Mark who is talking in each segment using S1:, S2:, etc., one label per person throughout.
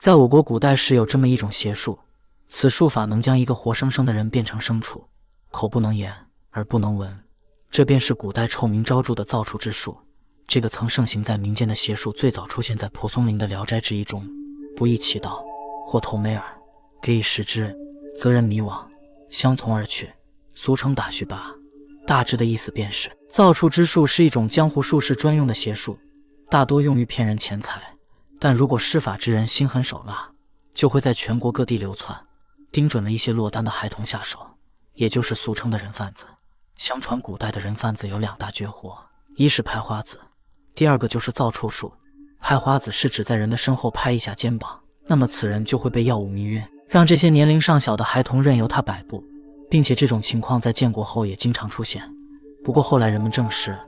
S1: 在我国古代时有这么一种邪术，此术法能将一个活生生的人变成牲畜，口不能言，耳不能闻，这便是古代臭名昭著的造畜之术。这个曾盛行在民间的邪术，最早出现在蒲松龄的《聊斋志异》中。不意其道，或投梅饵，给以食之，则人迷惘，相从而去，俗称打须拔。大致的意思便是，造畜之术是一种江湖术士专用的邪术，大多用于骗人钱财。但如果施法之人心狠手辣，就会在全国各地流窜，盯准了一些落单的孩童下手，也就是俗称的人贩子。相传古代的人贩子有2大绝活，一是拍花子，第二个就是造畜术。拍花子是指在人的身后拍一下肩膀，那么此人就会被药物迷晕，让这些年龄尚小的孩童任由他摆布，并且这种情况在建国后也经常出现。不过后来人们证实，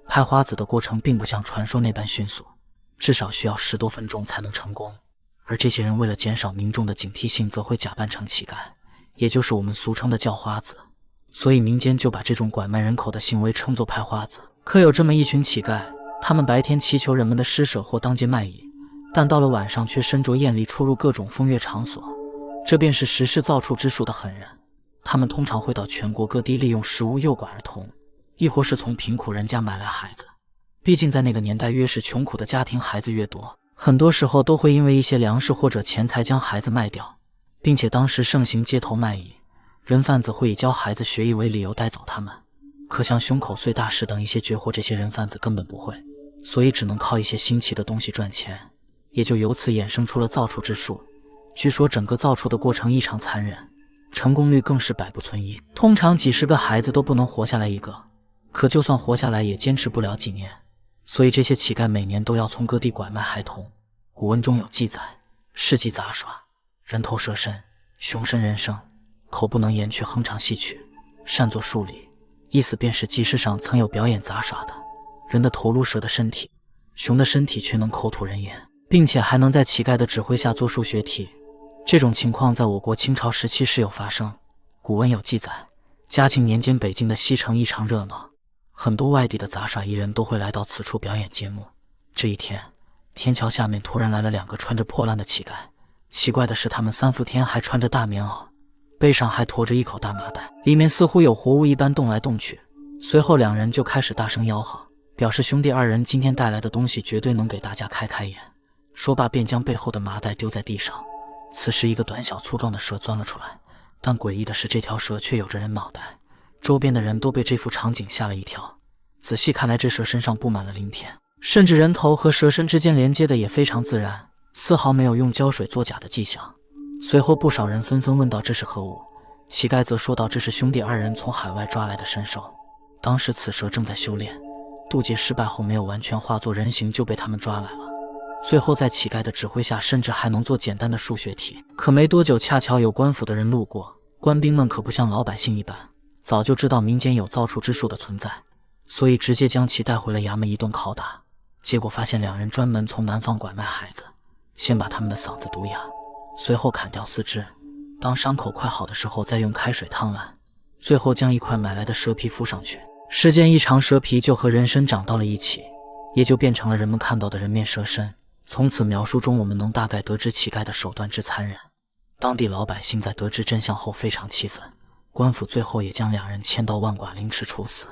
S1: 拍花子的过程并不像传说那般迅速，至少需要10多分钟才能成功。而这些人为了减少民众的警惕性，则会假扮成乞丐，也就是我们俗称的叫花子。所以民间就把这种拐卖人口的行为称作拍花子。可有这么一群乞丐，他们白天祈求人们的施舍或当街卖艺，但到了晚上却身着艳丽出入各种风月场所，这便是实施造畜之术的狠人。他们通常会到全国各地利用食物诱拐儿童，亦或是从贫苦人家买来孩子。毕竟在那个年代，越是穷苦的家庭孩子越多，很多时候都会因为一些粮食或者钱财将孩子卖掉，并且当时盛行街头卖艺，人贩子会以教孩子学艺为理由带走他们。可像胸口碎大石等一些绝活，这些人贩子根本不会，所以只能靠一些新奇的东西赚钱，也就由此衍生出了造畜之术。据说整个造畜的过程异常残忍，成功率更是百不存一，通常几十个孩子都不能活下来一个，可就算活下来也坚持不了几年。所以这些乞丐每年都要从各地拐卖孩童。古文中有记载，事迹杂耍，人头蛇身，熊身人身，口不能言却哼唱戏曲，善作数理。意思便是集市上曾有表演杂耍的，人的头颅蛇的身体，熊的身体却能口吐人言，并且还能在乞丐的指挥下做数学题。这种情况在我国清朝时期时有发生。古文有记载，嘉庆年间北京的西城异常热闹，很多外地的杂耍艺人都会来到此处表演节目。这一天，天桥下面突然来了2个穿着破烂的乞丐，奇怪的是他们3伏天还穿着大棉袄，背上还驮着一口大麻袋，里面似乎有活物一般动来动去。随后2人就开始大声吆喝，表示兄弟2人今天带来的东西绝对能给大家开开眼。说罢便将背后的麻袋丢在地上。此时一个短小粗壮的蛇钻了出来，但诡异的是这条蛇却有着人脑袋。周边的人都被这幅场景吓了一跳，仔细看来这蛇身上布满了鳞片，甚至人头和蛇身之间连接的也非常自然，丝毫没有用胶水作假的迹象。随后不少人纷纷问道这是何物，乞丐则说道这是兄弟2人从海外抓来的神兽，当时此蛇正在修炼，渡劫失败后没有完全化作人形就被他们抓来了。最后在乞丐的指挥下，甚至还能做简单的数学题。可没多久，恰巧有官府的人路过，官兵们可不像老百姓一般，早就知道民间有造畜之术的存在，所以直接将其带回了衙门一顿拷打。结果发现2人专门从南方拐卖孩子，先把他们的嗓子毒哑，随后砍掉4肢，当伤口快好的时候再用开水烫烂，最后将一块买来的蛇皮敷上去。时间一长，蛇皮就和人身长到了一起，也就变成了人们看到的人面蛇身。从此描述中我们能大概得知乞丐的手段之残忍。当地老百姓在得知真相后非常气愤，官府最后也将2人千刀万剐凌迟处死。